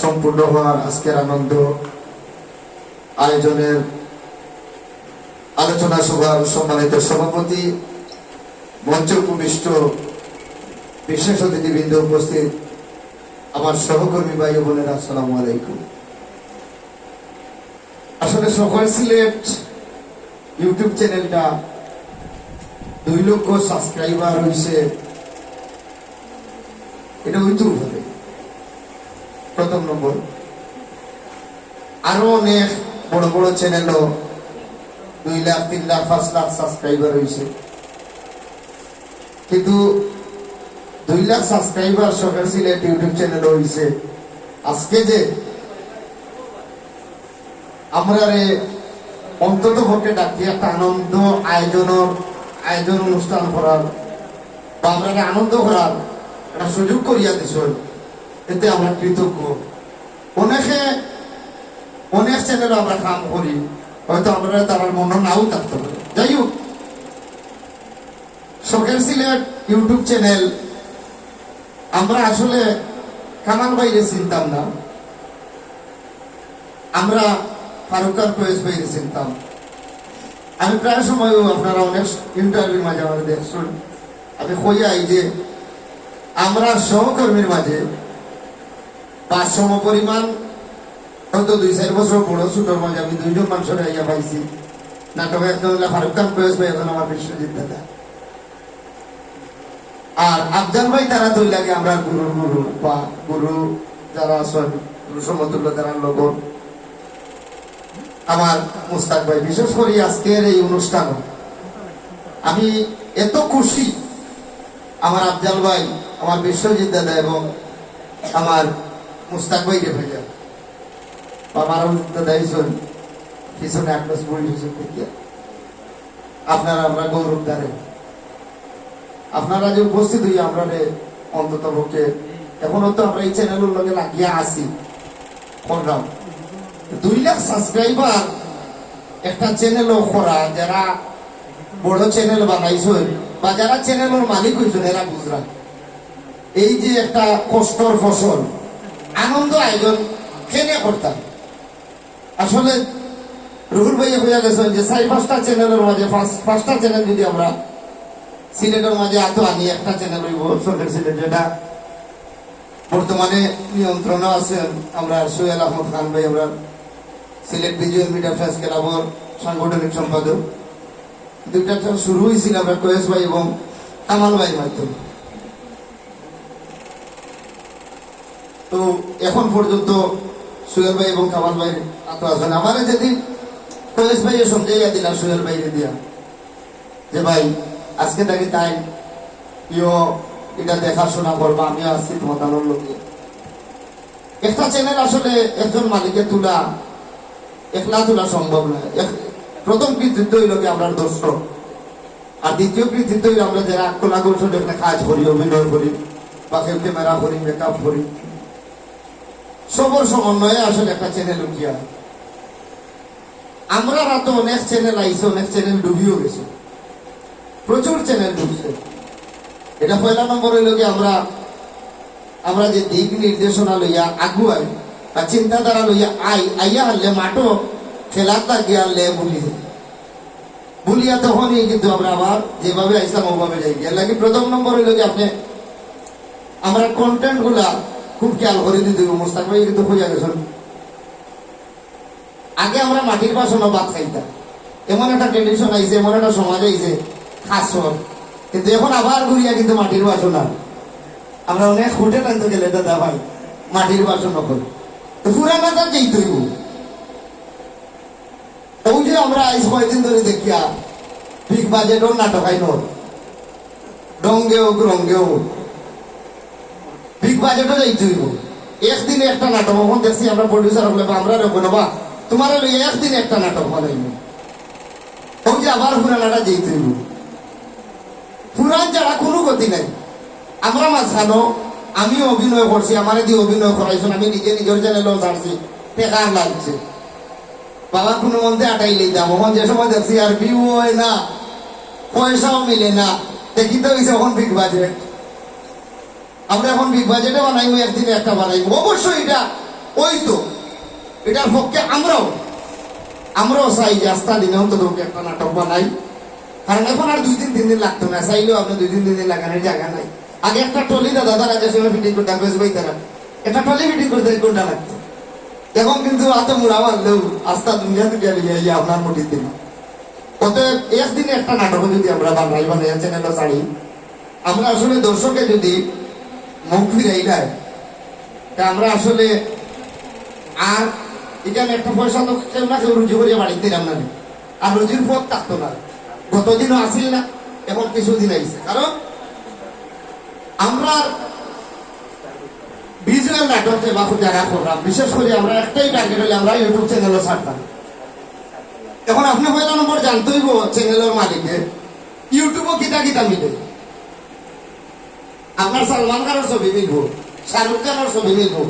সম্পূর্ণ হওয়ার আজকের আনন্দ আয়োজনের আলোচনা সভার সম্মানিত সভাপতি, মঞ্চ উপবিষ্ট বিশেষ অতিথিবৃন্দ, উপস্থিত আমার সহকর্মী ভাই বোনেরা, আসসালামু আলাইকুম। আসলে সকাল সিলেট ইউটিউব চ্যানেলটা 2 লক্ষ সাবস্ক্রাইবার হয়েছে, এটা হইতেও হবে প্রথম নম্বর। আরো অনেক বড় বড় চ্যানেলও 2 লাখ 3 লাখ 5 লাখ সাবস্ক্রাইবার হয়েছে, কিন্তু 2 লাখ সাবস্ক্রাইবার সকাল সিলেট ইউটিউব চ্যানেল হয়েছে। আজকে যে আমরা অন্তত পক্ষে ডাকি একটা আনন্দ আয়োজন অনুষ্ঠান করার বা আমরা আনন্দ করার একটা সুযোগ করিয়া দিছ, এতে আমরা কৃতজ্ঞ। অনেক চ্যানেলে আমরা কাম করি, হয়তো আমরা তার মনে নাও থাকতে পারে। যাই হোক, সকাল সিলেট ইউটিউব চ্যানেল আমরা আসলে কামাল বাইরে চিনতাম না, আমরা ফারুকার প্রয়েস বাইরে চিনতাম। আমি প্রায় সময় আপনারা অনেক ইন্টারভিউ মাঝে আমাদের দেখছেন, আমি কইয়াই যে আমরা সহকর্মীর মাঝে 500 পরিমাণ, হয়তো 2-4 বছর বড় ছোটর মাঝে আমি 2 জন মানুষের আইয়া পাইছি। নাটকে একজন হলে ফারুক খান প্রয়েস ভাই, এখন আমার বিশ্বজিৎ দাদা, আর আফজাল ভাই। তারা দুই লাগে আমরা গুরু বা গুরু যারা আছেন, গুরু সমতুল্য তারা লগন আমার মুস্তাক ভাই। বিশেষ করে আজকের এই অনুষ্ঠান আমি এত খুশি, আমার আফজাল ভাই, আমার বিশ্বজিৎ দাদা এবং আমার মুস্তাক ভাই রে ভাইয়া আমার দাদা হিসেবে পিছনে একটা বই দেখিয়া আপনারা আমরা গৌরব দাঁড়ে আপনারা যে উপস্থিত হইয়া আমরা অন্তত পক্ষে এখনো তো আমরা এই চ্যানেলের লগে লাগিয়া আছি করলাম। 2 লাখ সাবস্ক্রাইবার একটা চ্যানেলও করা, যারা বড় চ্যানেল বানাইছেন বা যারা চ্যানেলের মালিক হয়েছেন এরা বুঝরা এই যে একটা কষ্টর ফসল আনন্দ আয়োজন কেনে করতাম। আসলে রুহুল ভাইয়া হইয়া গেছেন যে 4-5টা চ্যানেলের মাঝে 5টা চ্যানেল যদি আমরা সিলেটের মাঝে এত আনি, একটা চ্যানেল হইব সরকার সিলেট, যেটা বর্তমানে নিয়ন্ত্রণে আছেন আমরা সোহেল আহমদ খান ভাই, আমরা সিলেট ভিজুয়াল মিডিয়া ফ্রেন্ডস ক্লাবের সাংগঠনিক সম্পাদক। 2টা চ্যানেল শুরু হয়েছিল আমরা কয়েস ভাই এবং কামাল ভাইয়ের মাধ্যমে। তো এখন পর্যন্ত সোহেল ভাই এবং কামাল ভাই এত আছেন। আমার যদি কয়েস ভাই সমঝাইয়া দিলাম সোহেল ভাইকে দিয়া যে ভাই আজকে তাকে তাই এটা দেখাশোনা করবো, আমিও আসছি তোমার লোকে। একটা চ্যানেল আসলে একজন মালিকের তুলা একলা তোলা সম্ভব না। প্রথম কৃতিত্ব হইল কি আমরা দর্শক, আর দ্বিতীয় কৃতিত্ব হইল আমরা যারা কলাকৌশল একটা কাজ করি, অভিনয় করি বা কেউ ক্যামেরা করি, মেকআপ করি, সবর সমন্বয়ে আসলে একটা চ্যানেল উঠিয়া। আমরা তো অনেক চ্যানেল আইছে, অনেক চ্যানেল ডুবিও গেছে, প্রচুর চ্যানেল ঢুকছে। এটা পয়লা নম্বর হইল কি আমরা যে দিক নির্দেশনা লইয়া আগুয়াই বা চিন্তাধারা লইয়া আইয়া হারলে মাঠো খেলাটা গিয়ে আনলে ভুলিয়া তখনই কিন্তু আমরা আবার যেভাবে আইসাম ওভাবে যাই গিয়ে লাগে। প্রথম নম্বর হইল কি আমরা কন্টেন্ট গুলা খুব খেয়াল করে দিতে হবে। মোস্তাক ভাই কিন্তু হইয়া গেছেন, আগে আমরা মাটির বাসনও ভাত খাইতাম, এমন একটা ট্রেডিশন আইছে, এমন একটা সমাজ আইছে খাসর, কিন্তু এখন আবার ঘুরিয়া কিন্তু মাটির বাসন। আর আমরা অনেক হোটেল আনতে গেলে দাদা ভাই মাটির বাসন করি, তো পুরানাটা যেই তৈব ওই যে আমরা আইস কয়দিন ধরে দেখিয়া বিগ বাজেটও নাটক আইন রঙ্গেও বিগ বাজেটও যাই তৈব একদিনে একটা নাটক। এখন দেখছি আমরা প্রডিউসার হলে আমরা রেখো বা তোমার একদিনে একটা নাটক বানাইব, ওই যে আবার পুরানাটা যেই তৈব। পুরান যারা কোনো গতি নাই, আমরা মাঝখানো আমিও অভিনয় করছি, আমার দিয়ে অভিনয় করাইছেন, আমি নিজে নিজের চ্যানেলও ছাড়ছি, টেকা লাগছে বাবা কোনো মধ্যে আটাই লইতাম। এখন যে সময় দেখছি আর ভিউ হয় না, পয়সাও মিলে না, দেখিতে হয়েছে এখন বিগ বাজেট। আমরা এখন বিগ বাজেটে বানাইবো, একদিনে একটা বানাইবো। অবশ্যই এটা ওই তো এটার পক্ষে আমরাও চাই যে আস্থা দিনে অন্তত একটা নাটক বানাই, কারণ এখন আর 2-3 দিন লাগতো না, চাইলেও আপনি 2-3 দিন লাগানোর জায়গা নাই। আগে একটা টলি দাদা রাজার সঙ্গে ফিটিং করতে একটা টলি ফিটিং করতে 1 ঘন্টা লাগতো। এখন কিন্তু হাতে মুড়া মারলেও আস্থা দুনিয়া থেকে লিয়ে আপনার মোটির দিন। অতএব একদিনে একটা নাটক যদি আমরা বানাই চ্যানেলও ছাড়ি, আমরা আসলে দর্শকে যদি মুখ ফিরাই দেয়, তা আমরা আসলে আর এখানে একটা পয়সা তো কেউ না কেউ রুজি করিয়া বাড়িতে দিলাম না, আর রুজির পথ থাকতো না। গতদিনও আসিল না, এখন কিছুদিন আইছে, কারণ আমরা ভিজুয়াল নাটকে বা যারা করলাম, বিশেষ করে আমরা একটাই টার্গেট হলে আমরা ইউটিউব চ্যানেলও ছাড়তাম। এখন আপনি পয়লা নম্বর জানতেই চ্যানেলের মালিকে ইউটিউবও কিতা মিলে। আপনার সালমান খানের ছবি মিলবো, শাহরুখ খানের ছবি মিলবো,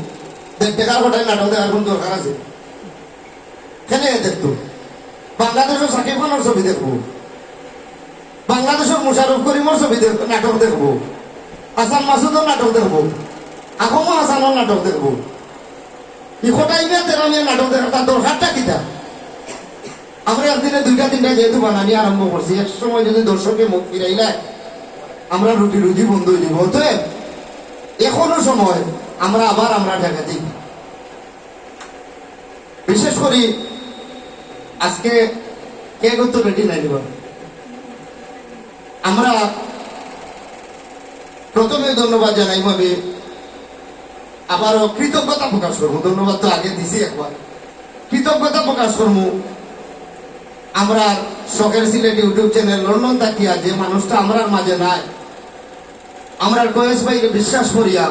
দেখার গোটাই নাটক দেখার কোন দরকার আছে? কেন দেখতো? বাংলাদেশের সাকিব খানের ছবি দেখবো, বাংলাদেশের মুশারফ করিমের ছবি নাটক দেখবো, হাসান মাসুদের নাটক দেখবো, আহমদ হাসানের নাটক দেখবো। ইকোটাইমে তেরামিয়া নাটক দেখার তার দরকারটা কিতা? আমরা একদিনে 2-3টা যেহেতু বানানি আরম্ভ করছি, এক সময় যদি দর্শকে মুখ ফিরাইলে আমরা রুজি বন্ধ হয়ে যাব। অতএব এখনো সময় আমরা আবার আমরা জায়গা দিই। বিশেষ করে আজকে কে করতে রেডি নাই দিব। আমরা প্রথমে ধন্যবাদ জানাই, ভাবে আবারও কৃতজ্ঞতা প্রকাশ করবো। ধন্যবাদ তো আগে দিছি, একবার কৃতজ্ঞতা প্রকাশ করবো আমরা শখের সিলেট ইউটিউব চ্যানেল লন্ডন থাকিয়া যে মানুষটা আমরার মাঝে নাই, আমরা কয়েস ভাইকে বিশ্বাস করিয়া